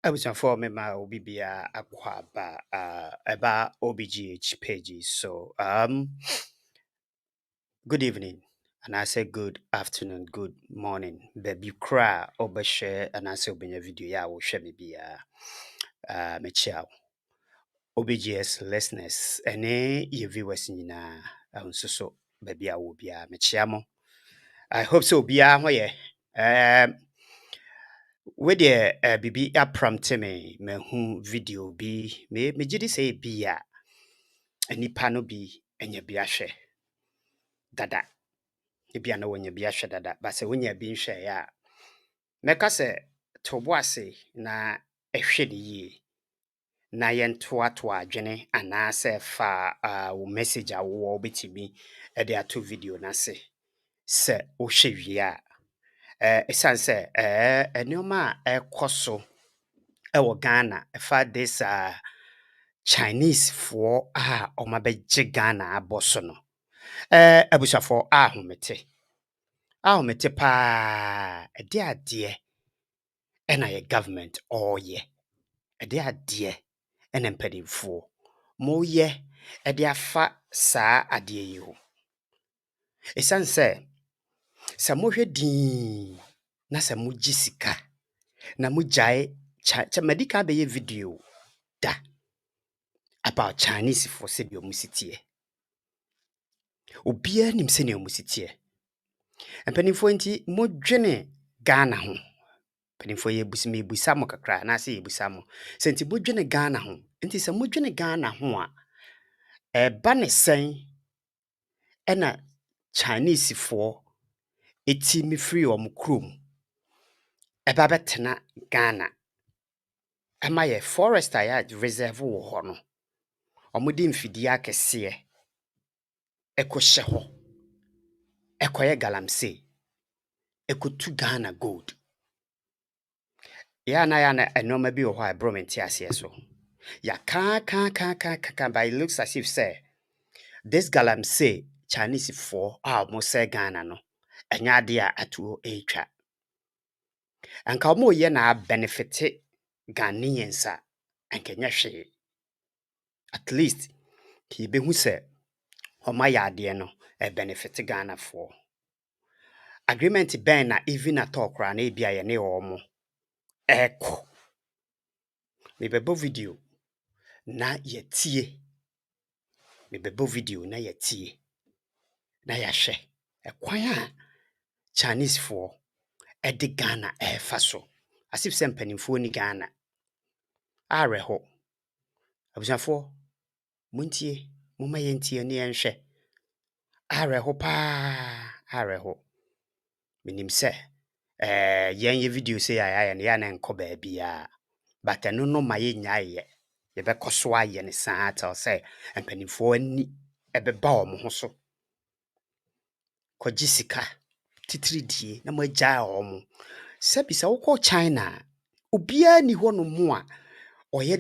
Abusuafoɔ mema obi biara akɔ aba ɛba OBGH pages. So good evening and I say good afternoon, good morning. Baby kra obɛhwɛ and I say obɛnya video ya wohwɛ me biara mekyia wo. OBGS listeners ɛne yɛ viewers nyinaa nso so baby a wo biara mekyia mo. I hope so biara ho yɛ. With the bibi apramte me mehu video bi me gidi say bi a nipa no bi enya bi ahwɛ dada ebi ana wonya bi ahwɛ dada ba se wonya bi nhwɛ ya meka se tobo ase na ehwɛ ne yie na yento ato adwene ana se fa wo message a wo betimi e de ato video na se wo hwɛ wie a esan se enioma ekoso ewo Ghana efa this Chinese for omabegye Ghana aboso no abusafo ahomete pa ade ade na ye government ye ade ade na mpadimfo mo ye ade afa saa ade yi ho esan se mo hwɛ din na se mo gye sika na mo gyae medika be ye video da about Chinese for se bi omusitie obia nim se ne omusitie empanimfo nti modwene Ghana ho empanimfo ye busime busamo kakra na se ye busamo se nti modwene Ghana ho nti se modwene Ghana ho a ba ne sen ena Chinese for eti me free omkrom eba betena Ghana ama ye forest ya reserve wo ho no omudi mfidi akese ekohye ho ekoye galamsey ekotu Ghana gold ya na enoma bi wo ho a bromenti ase so ya ka by looks as if say this galamsey Chinese for mo say Ghana no enya ade a atuo etwa anka mo ye na benefit Ghanaians a ankenya hwe at least ki be hu say oma ya ade no e benefit Ghana for agreement ben na even at all kra na bia ye ne omo eko me bebo video na yetie na ya hwe ekwan a Chinese for edi Ghana efa so asif se mpanimfo ni Ghana areho abusafo muntie muma yentie ne yenhwe areho minim se yen ye video se ya na enko ba bia but eno no ma ye nyaaye ye be koso aye ne saa tell say empanimfo ani ebeba omo ho so kwaji sika titiridie na magya omo sebisa wokọ China obia ni ho no mu a oye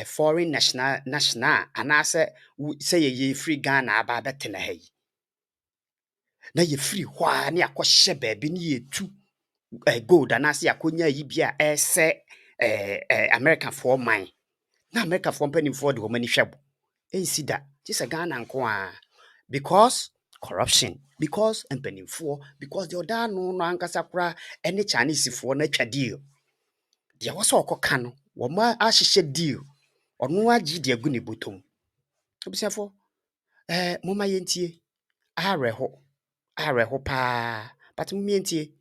foreign national anase say ye free Ghana aba betena ha yi na ye free ho a na yakọhye baabi ne ye tu gold anase yakonya yi bia ese America for mine na America for mpanimfo de ho mani hwebo ensida just Ghana nko a because corruption because mpanimfo because the other no ankasa kra any Chinese for na twa deal de wo so okoka no wo ma ahihye deal ono agi de agu ne botom obusiafo moma yentie areho pa but moma yentie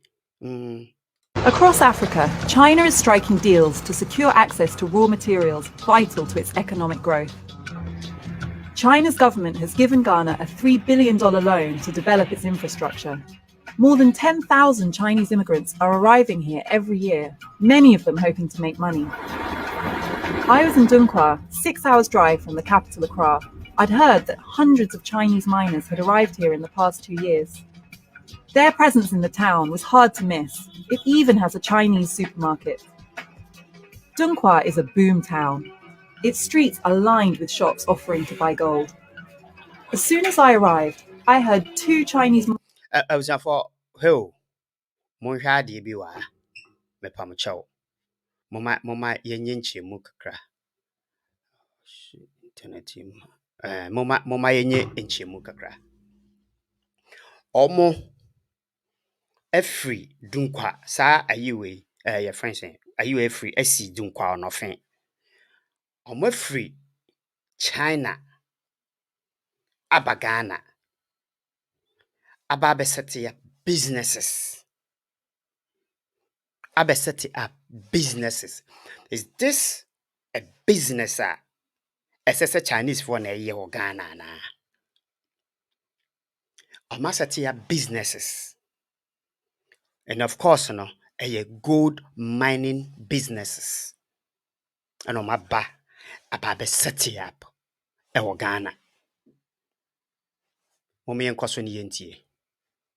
Across Africa, China is striking deals to secure access to raw materials vital to its economic growth. China's government has given Ghana a $3 billion loan to develop its infrastructure. More than 10,000 Chinese immigrants are arriving here every year, many of them hoping to make money. I was in Dunkwa, 6 hours drive from the capital Accra. I'd heard that hundreds of Chinese miners had arrived here in the past 2 years. Their presence in the town was hard to miss. It even has a Chinese supermarket. Dunkwa is a boom town. Its streets are lined with shops offering to buy gold. As soon as I arrived, I heard 2 Chinese... I was for monhwa de bi wa me pam chew moma yenye nchemu kakra. Internet mu. Moma yenye nchemu kakra. Omo every dunkwa sa ayiwe your friend saying ayiwe every esi dunkwa onofen. Omo free China abagana aba set up businesses. Aba set up businesses. Is this a business as a Chinese for na ye Ghana na? Omo set up businesses. And of course, no, a gold mining businesses. And on my aba set up e Ghana. Mommy and Koso ni yentie.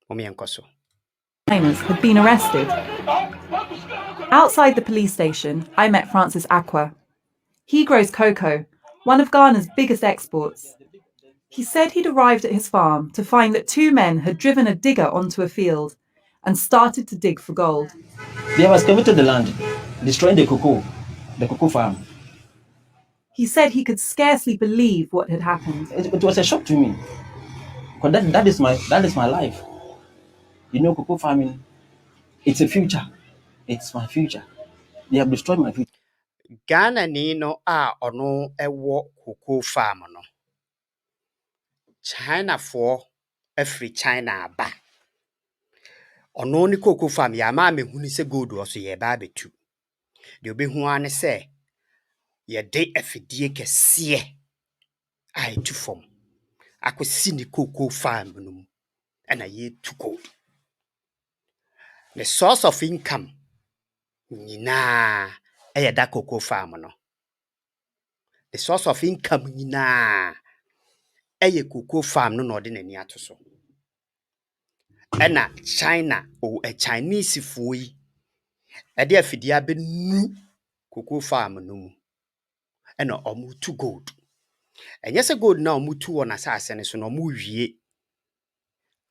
Mommy and Koso. Miners had been arrested. Outside the police station, I met Francis Aqua. He grows cocoa, one of Ghana's biggest exports. He said he'd arrived at his farm to find that two men had driven a digger onto a field and started to dig for gold. They have excavated the land, destroying the cocoa farm. He said he could scarcely believe what had happened. It was a shock to me, because that is my life. You know, cocoa farming, it's a future. It's my future. They have destroyed my future. Ghana ni no ono ewo cocoa farm no. China for every China ba. Ono ni cocoa farm ya ma me huni se gold wo so ye ba betu. De obehu ane se ye de afidie kese ai tu fom. Akosi ni cocoa farm no mu. Na ye tu gold. The source of income nyina da cocoa farm no. The source of income nyina cocoa farm no de nani ato so. Ena China a Chinese fui de afidia be nu cocoa farm no mu. Ena omu tu gold. Enye se gold na omu tu wona asase ne so no omu wie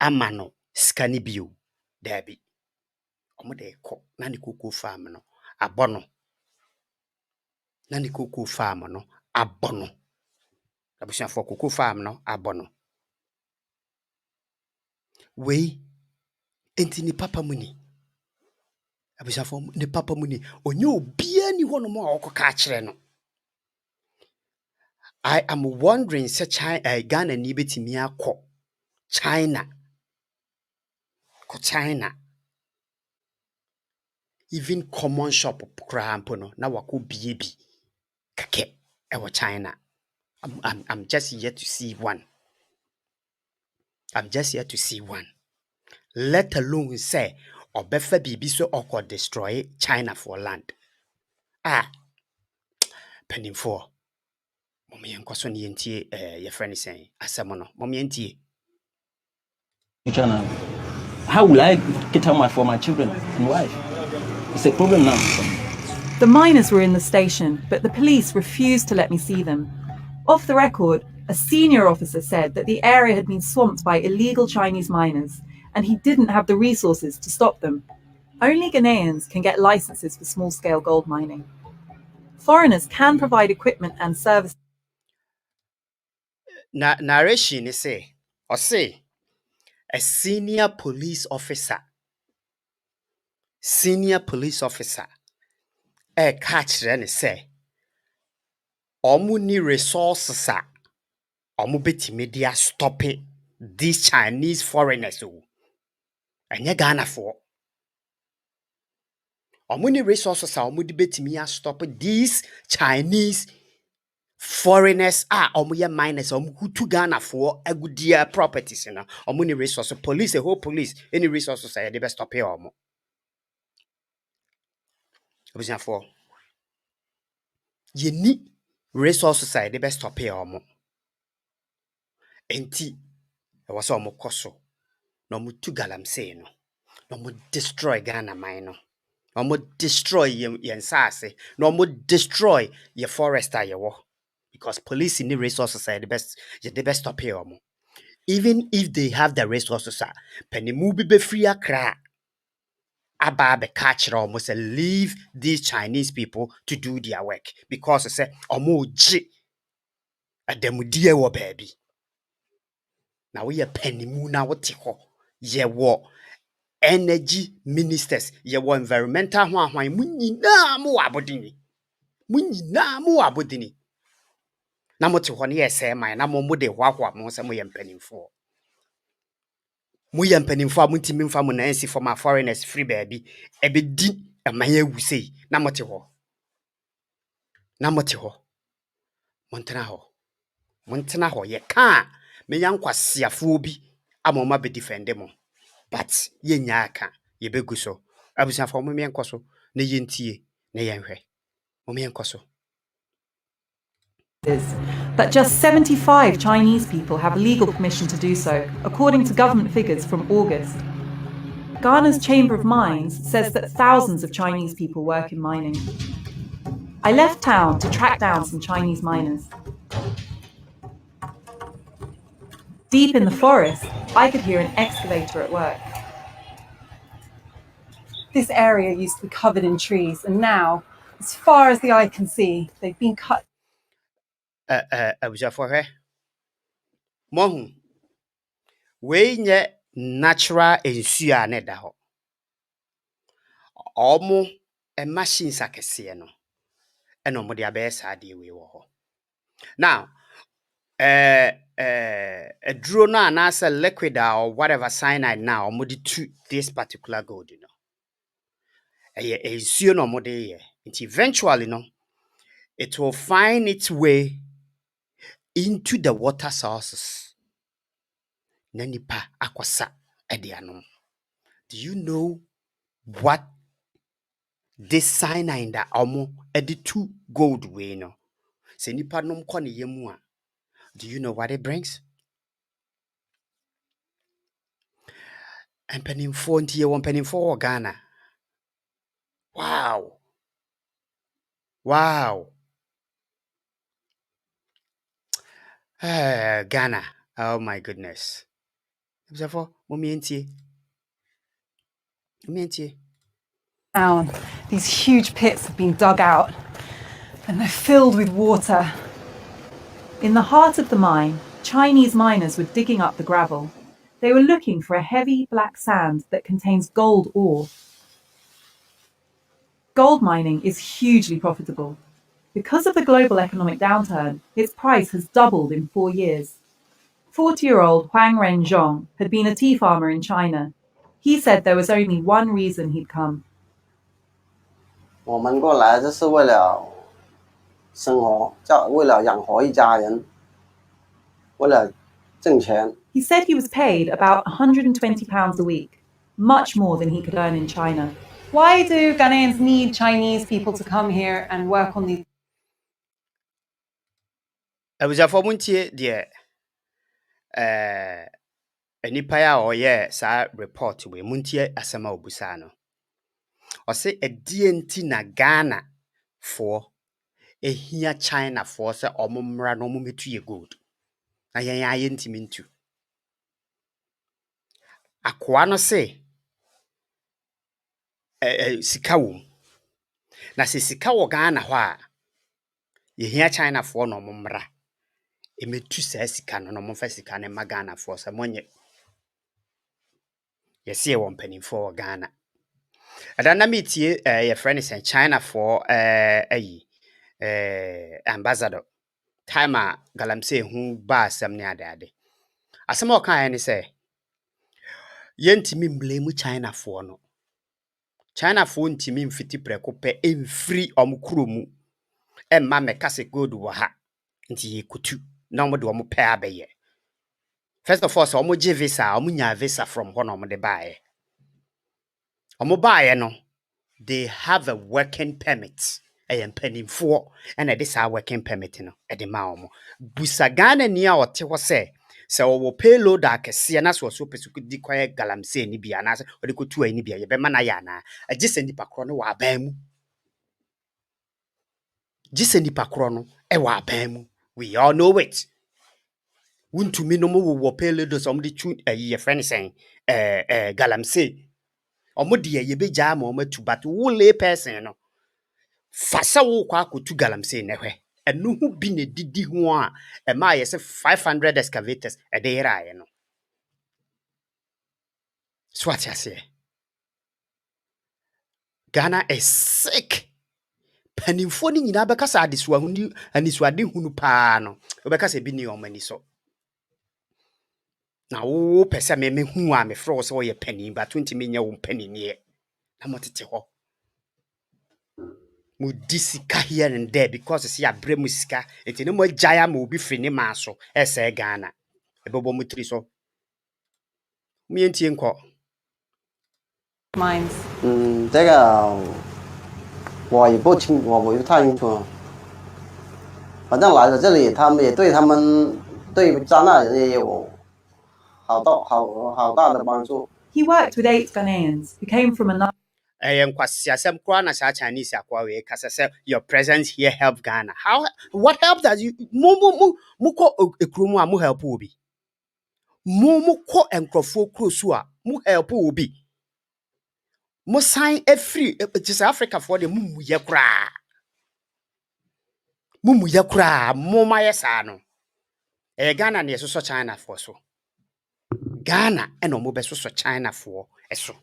ama no skani bio dabi. Omu de ko na ni cocoa farm no abono. Na ni cocoa farm no abono. Abusia for cocoa farm no abono. We enti ni papa muni. Abusia for ni papa muni. Onye obia ni hono mo akoka kire no. I am wondering such Ghana ni betimi akọ China. Ko China. Even common shop krampo no na wako biebi kake ewo China. I'm just yet to see one. I'm just yet to see one. Let alone say obefa bibi so oko destroy China for land. Penny for mommy and Koson yentie your friend is saying asamono. Mommy yentie. How will I get out for my children and wife? It's a problem now. The miners were in the station, but the police refused to let me see them. Off the record, a senior officer said that the area had been swamped by illegal Chinese miners, and he didn't have the resources to stop them. Only Ghanaians can get licenses for small-scale gold mining. Foreigners can provide equipment and services. Narration is say, or say, a senior police officer catch and say, omu ni resources omu beti media stop it these Chinese foreigners anya Ghana for omu ni resources omu di beti me stop these Chinese foreigners omu ye miners omu hutu Ghana for agudia properties na omu ni resources police a whole police any resources they best stop here omu obusia for ye ni resources they best stop here omu enti e was omu koso no mu tu galamsey no no mu destroy Ghana mine no no mu destroy yen sase no mu destroy your forest ayewo because police in the resources are the best stop here omo even if they have the resources penimu bi be free akra aba be catch almost leave these Chinese people to do their work because say omo ji adamudie wo baby. Na we penimu na wote ho ye wo energy ministers ye wo environmental hwan munyina mo abodini na mote ho ne ye se man na mo de hwahwa mo se mo ye mpanimfo a muntimi mfa mo nansi for my foreigners free baby ebedi amanye wusei na mote ho montena ho ye ka me yankwasiafo bi amoma be defend mo but ye nya aka ye begu so abusiafo mo me enkoso na ye ntie na ye nhwe mo me enkoso. But just 75 Chinese people have legal permission to do so, according to government figures from August. Ghana's Chamber of Mines says that thousands of Chinese people work in mining. I left town to track down some Chinese miners. Deep in the forest, I could hear an excavator at work. This area used to be covered in trees, and now, as far as the eye can see, they've been cut. Abusiafo hwe mohu we nye natural ensu a ne da ho omo machines akese no eno mo de abesa de we wo ho now aduro no anasa liquid or whatever cyanide now mo de to this particular gold you know ensuo no mo de ye nti eventually no it will find its way into the water sources na nipa akosa edianom. Do you know what this cyanide that omo editu gold we no se nipa nom kɔ ne yemu a do you know what it brings? Mpanimfo nti ye mpanimfo wɔ Ghana. Wow. Ghana. Oh my goodness. Therefore, momientie. Down. These huge pits have been dug out, and they're filled with water. In the heart of the mine, Chinese miners were digging up the gravel. They were looking for a heavy black sand that contains gold ore. Gold mining is hugely profitable. Because of the global economic downturn, its price has doubled in 4 years. 40-year-old Huang Renzhong had been a tea farmer in China. He said there was only one reason he'd come. 我们过来就是为了生活，为了养活一家人，为了挣钱。 He said he was paid about £120 a week, much more than he could earn in China. Why do Ghanaians need Chinese people to come here and work on these? Abusiafo muntie de anipa ya oye sa report we muntie asema obusa no. O se edie nti na Ghana for ehia China for se omumra no mumetu ye gold. Na yen aye ntimi ntu. Akoa no se sika wo. Na se sika wo Ghana ho a yehia China for no omumra. Emetu sa sika no momfa sika ne ma Ghana for se monye. Yesi e won panimfo wo Ghana. Adana metie your friend is in China for ambassador time galamsey hu ba asem ne adade asem o kan ne say yentimi blame China for no China for ntimi mfiti preko pe emfiri omkuro mu emma meka se gold wo ha nti yekutu na omo de omo pe abeye. First of all so omo give visa omo nya visa from hono omo de baaye omo baaye no they have a working permit. Mpanimfo and this our working permit no e de ma omo busa Ghana ni a ote ho se wo payload akese na so pesuku di kwaye galamsey ni bia na se o de kotu ani bia ye be ma na ya na agise nipa kro no wa aban mu gise nipa kro no e wa aban mu we all know it wuntumi no mo wo payload so mo de tu ye friend saying galamsey Omo de ye be jam omo tu but wo lay person no. Fasa wo kwa akotu galamsey ne hwe. Enu hu bi ne didi ho a e ma ye se 500 excavators e de yerae no. So what you say? Ghana is sick. Panimfo ni nyina beka sa adesuwa huni aniswade hunu pa no. Obeka se bi ni omani so. Na wo pese me hu a me fro so ye panin but 20 me nya wo panin ye. Na motete ho. Mu disika here and there because see abre mu sika. Enti ne mo jaya ma obi fini ma so. Ese Ghana. Ebobo mu tri so. Mi entie nko. Mines. 这个我也不太清楚。反正来了这里，他们也对加纳人也有好大的帮助。 He worked with 8 Ghanaians who came from another. Nkwasiasem kwa na sa Chinese akwa we kasa say your presence here help Ghana. What help that you mu ko ekromu a mu help obi. Mu ko enkrofo krosu a mu help obi. Mo sign every just Africa for the mu ye kra. Mu ye kra mo ma yesa no. Ghana na so China for so. Ghana eno mo be so China for eso.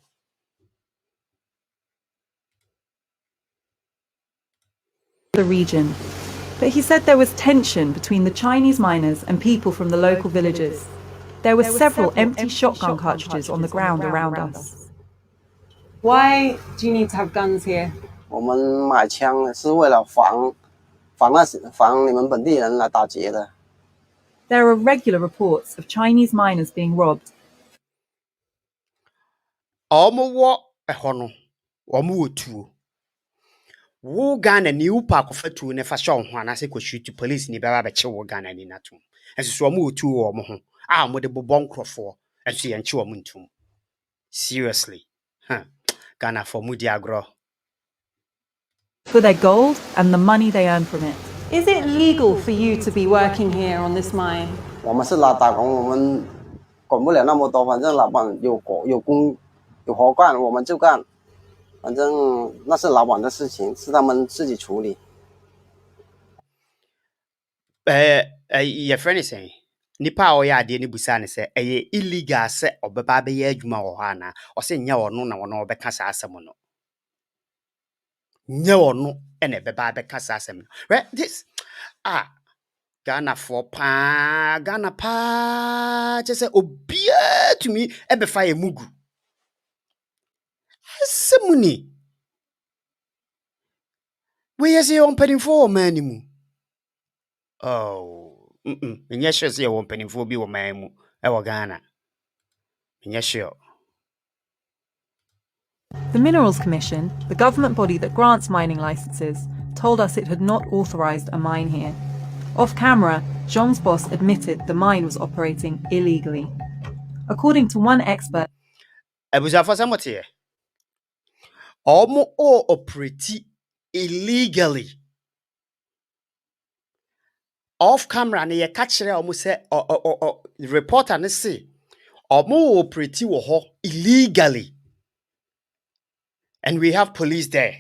The region. But he said there was tension between the Chinese miners and people from the local villages. There were several empty shotgun cartridges on the ground around us. Why do you need to have guns here? 我们买枪是为了防你们本地人来打劫的。 There are regular reports of Chinese miners being robbed. Omo wo eho no. Omo wo tuo. Wo Ghana ni upa akofatu ne fa sho ho anase ko shoot police ni baba be che wo Ghana ni natum. Enso so omo otu wo mo ho. A mo de bobon krofo. Enso ye nche wo ntum. Seriously. Huh. Ghana for mudi agro. For their gold and the money they earn from it. Is it legal for you to be working here on this mine? 我们是来打工，我们管不了那么多，反正老板有活干，我们就干。反正那是老板的事情，是他们自己处理。Your friend is saying, nipa o ya ade ni busa ne se eye illegal se obeba be ye adwuma wo ha na o se nya wono na wono obeka sa asem no. Nya wono ene beba be kasa asem no. Right? This Ghana for Ghana pa just say obia to me ebe fa ye mugu. Asemuni. We yes ye on penny for man mu. Oh, Nya sure say on penny for bi wo man mu e wo Ghana. Nya sure. The Minerals Commission, the government body that grants mining licenses, told us it had not authorised a mine here. Off camera, Zhong's boss admitted the mine was operating illegally. According to one expert, Abuja for samote. Omo o operate illegally. Off camera na ye catch omo say reporter ne say omo operate wo ho illegally. And we have police there.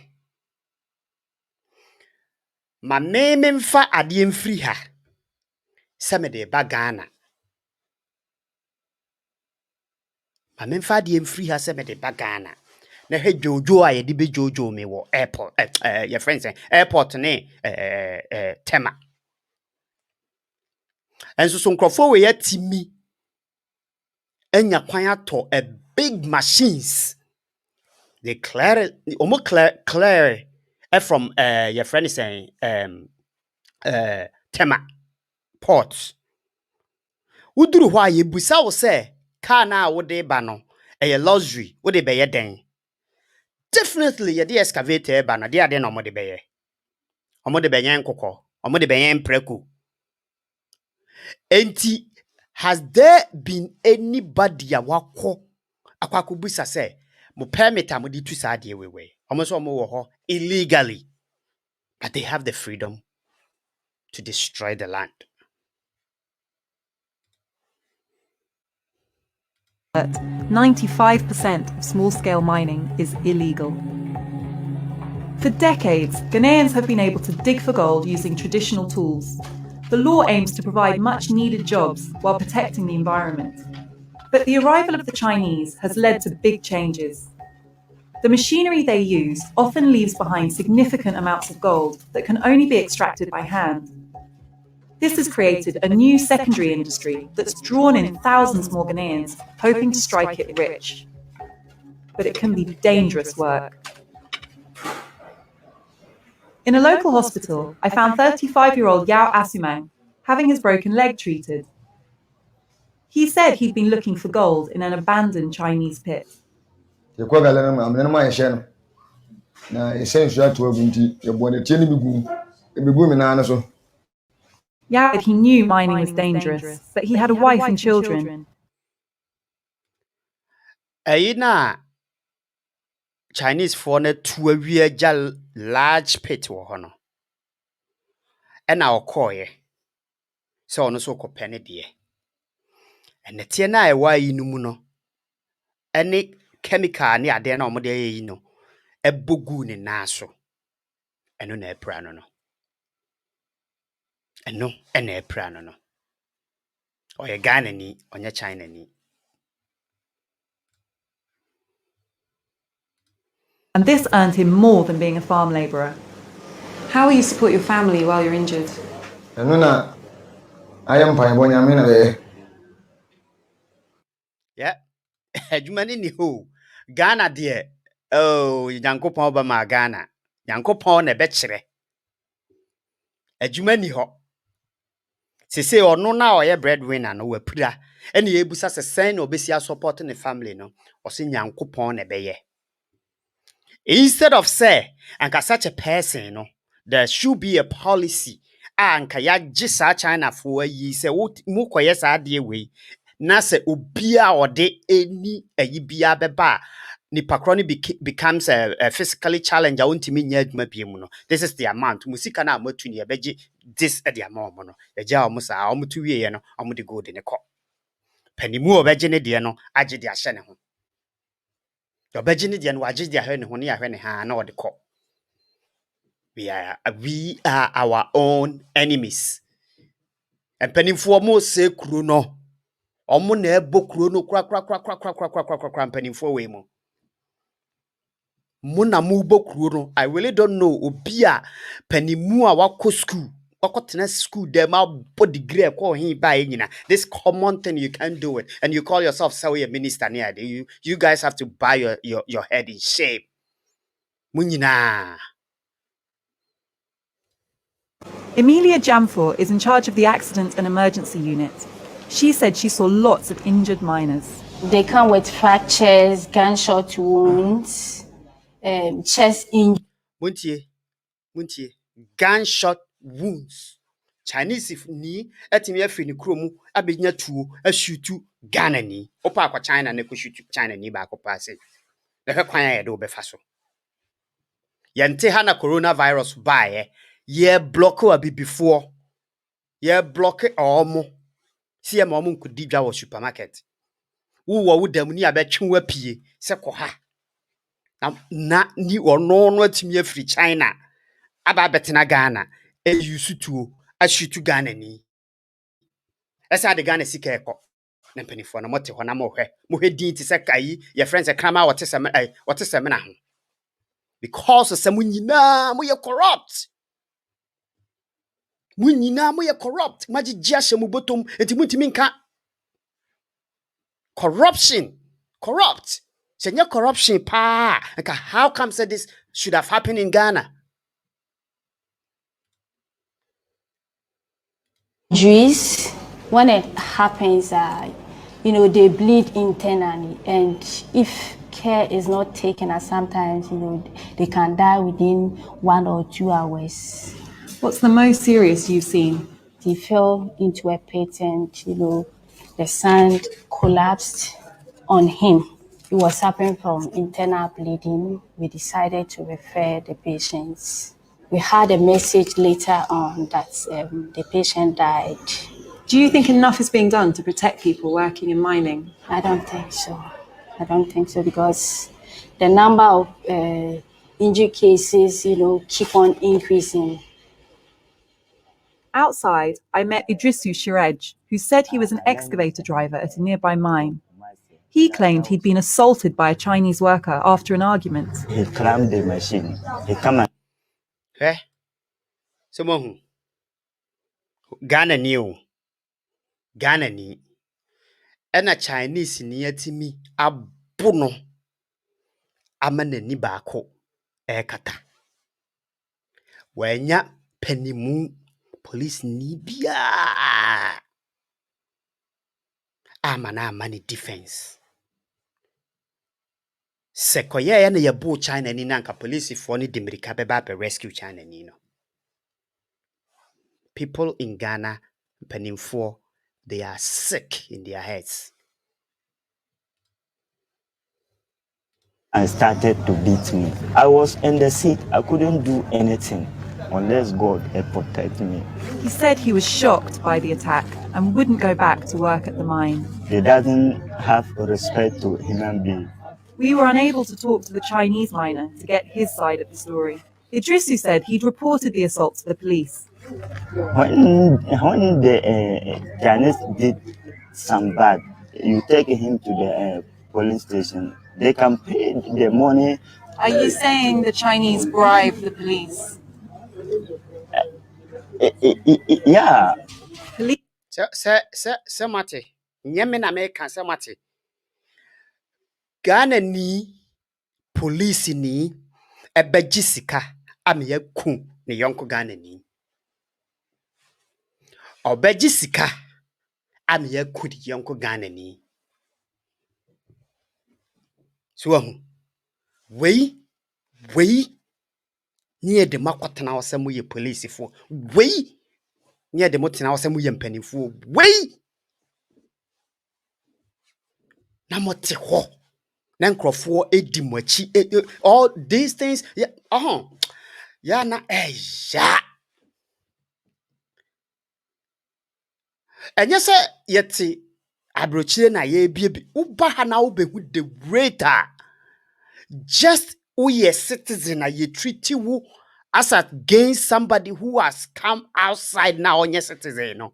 Ma memfa ade mfiri ha. Se me de ba Ghana. Ma memfa ade mfiri ha se me de ba Ghana. Na he jojo a ye de be jojo me wo airport your friends airport ne Tema. And so nkrofo we yatimi enya kwan ato a big machines. They clear almost clear from your friend is saying Tema port. Uduru hwa ye busa wo se car na wo de ba no e luxury wo de be ye den. Definitely ye de excavator ba na de ade no mo de be ye. Omo de be yen kokko, omo de be yen preku. Enti has there been anybody a wako akwakubusa say mo permit am di tu sa de we. Omo so omo wo ho illegally. But they have the freedom to destroy the land. 95% of small-scale mining is illegal. For decades, Ghanaians have been able to dig for gold using traditional tools. The law aims to provide much-needed jobs while protecting the environment. But the arrival of the Chinese has led to big changes. The machinery they use often leaves behind significant amounts of gold that can only be extracted by hand. This has created a new secondary industry that's drawn in thousands more Ghanaians, hoping to strike it rich. But it can be dangerous work. In a local hospital, I found 35-year-old Yao Asumang having his broken leg treated. He said he'd been looking for gold in an abandoned Chinese pit. Yao said he knew mining was dangerous, but he had a wife and children. Aina Chinese for na tuawie gya large pit wo hono. Ena okoye. So ono so kopene de. Ene tie na ewa yi no mu no. Ene chemical ne ade na omo de yi no. Ebogu ne na so. Eno na epra no no. Eno ena epra no no. Oye Ghana ni, onye China ni. And this earned him more than being a farm labourer. How will you support your family while you're injured? Yeah. Adwumani ni ho. Ghana de oh, Nyankopon ba ma Ghana. Nyankopon na be kire. Adwumani ho. Sese ono na oye breadwinner no wapira. Ene yebusa se sen na obesia support ne family no. Ose Nyankopon na be ye. Instead of say, anka such a person, no, there should be a policy. Anka ya jisa China for ye say, mu koye sa ade we. Na se obia ode eni ayibia beba. Ni pakroni becomes a physically challenged. Untimi nya adwuma biemu no. This is the amount. Musika na amatu ni abeji this at the amount no. Eja omusa omutu wie no, omude go de ne ko. Panimu obeje ne de no, age de ahye ne ho. Obeje ne de no age de ahye ne ho ne ahwe ne ha na ode ko. We are our own enemies. And penifo mo se kuro no. Omo na ebo kuro no kra penifo we mo. Muna mu bo kuro no. I really don't know obi a penimu a wako school. Wako tena school dem a bo degree ko hin ba nyina. This common thing you can't do it and you call yourself say a minister near. You guys have to buy your head in shape. Munyina. Emilia Jamfor is in charge of the Accident and Emergency Unit. She said she saw lots of injured miners. They come with fractures, gunshot wounds, chest injuries. Muntie. Gunshot wounds. Chinese if ni etimi afri ni kromu abenya tuo ashutu Ghana ni. Opa akwa China na ko shutu China ni ba akwa se. Na hwe kwan ya de obefa so. Yente ha na coronavirus bae. Ye block wa bi before. Ye block omo. Si ye omo nkudi dwa wo supermarket. Wo dam ni abetwe wa pie se ko ha. Na ni ono no atimi afri China. Aba betena Ghana. E yusu tuo ashutu Ghana ni. Esa de Ghana sika eko. Na mpanifo na mote ho na mo hwe din ti se kai ye friends e krama wote se me na ho. Because se munyina mo ye corrupt. Munyina mo ye corrupt. Maji jiashe mu botom enti muntimi nka corrupt. Senya corruption pa. Nka how come say this should have happened in Ghana? Injuries, when it happens, they bleed internally, and if care is not taken, at sometimes, they can die within 1 or 2 hours. What's the most serious you've seen? He fell into a pit and, the sand collapsed on him. He was suffering from internal bleeding. We decided to refer the patients. We had a message later on that the patient died. Do you think enough is being done to protect people working in mining? I don't think so. I don't think so because the number of injury cases, keep on increasing. Outside, I met Idrisu Shirej, who said he was an excavator driver at a nearby mine. He claimed he'd been assaulted by a Chinese worker after an argument. He climbed the machine. He come and Someone Ghana new. Ghana ni. Ena Chinese ni yatimi abuno. Amane ni bako. Kata. Wenya penimu police ni biya. Amana mani defense. Sekoye ya na yabu China ni nanka police ifoni dimirika beba pe rescue China ni no. People in Ghana, penimfo, they are sick in their heads. started to beat me. I was in the seat. I couldn't do anything unless God had protected me. He said he was shocked by the attack and wouldn't go back to work at the mine. He doesn't have respect to human beings. We were unable to talk to the Chinese miner to get his side of the story. Idrisu said he'd reported the assault to the police. When the Chinese did some bad, you take him to the police station. They can pay the money. Are you saying the Chinese bribe the police? Yeah. Police Sir Mate. Nyame na me kan Sir Mate. Ghana ni police ni ebeji sika ame ku ne yonko Ghana ni. Obeji sika ame ku di yonko Ghana ni. So wei ni de makwatena osemu ye police fo. Wei ni de motena osemu ye mpanifo. Wei na mote ho. Na nkrofo edi machi all these things ya na ya enye se yeti abrochire na ye bie uba ha na ubehu the greater just we citizen na ye treat you as against somebody who has come outside now on your citizen no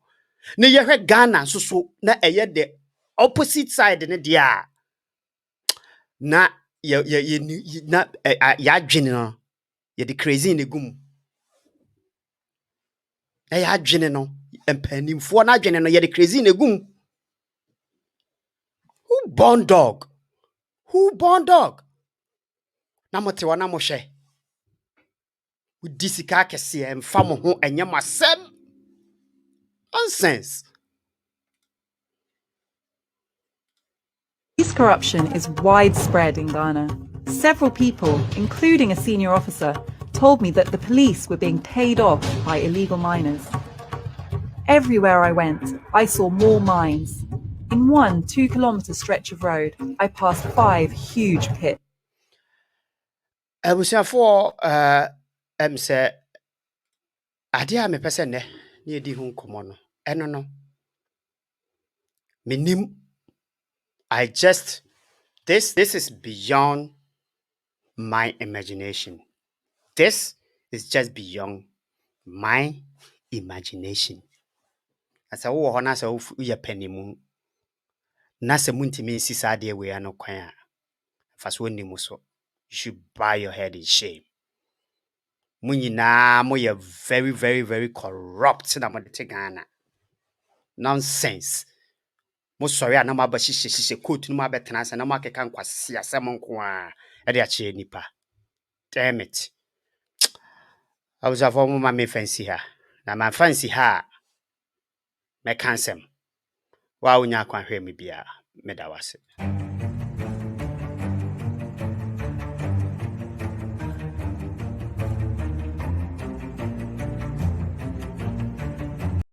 ne ye hwe Ghana so na eye the opposite side ne dia na ya dwene no ye the crazy in the gum ya dwene no empanimfo na dwene no ye the crazy in the gum. Who born dog na mote wana mo hwe udisika kese emfa mo ho enye masem nonsense. Police corruption is widespread in Ghana. Several people, including a senior officer, told me that the police were being paid off by illegal miners. Everywhere I went, I saw more mines. In one 2-kilometer stretch of road, I passed 5 huge pits. Abusiafo say ade a me pese ne na edi hu nkomo no eno no menim. I just this is beyond my imagination. This is just beyond my imagination. Asa wo ho na sa wo ye panimu na sa muntimi sisa de we ano kwan a faso nimu so. You should bow your head in shame. Munyina mo ye very very very corrupt na mo de Ghana. Nonsense. Mo sorry na ma ba hihye coat no ma betena asa na ma keka nkwase asem nko a e de a che nipa. Damn it. I was a former my fancy ha. Na my fancy ha. Me cancel. Wa unya kwan hwe me bia me da wase.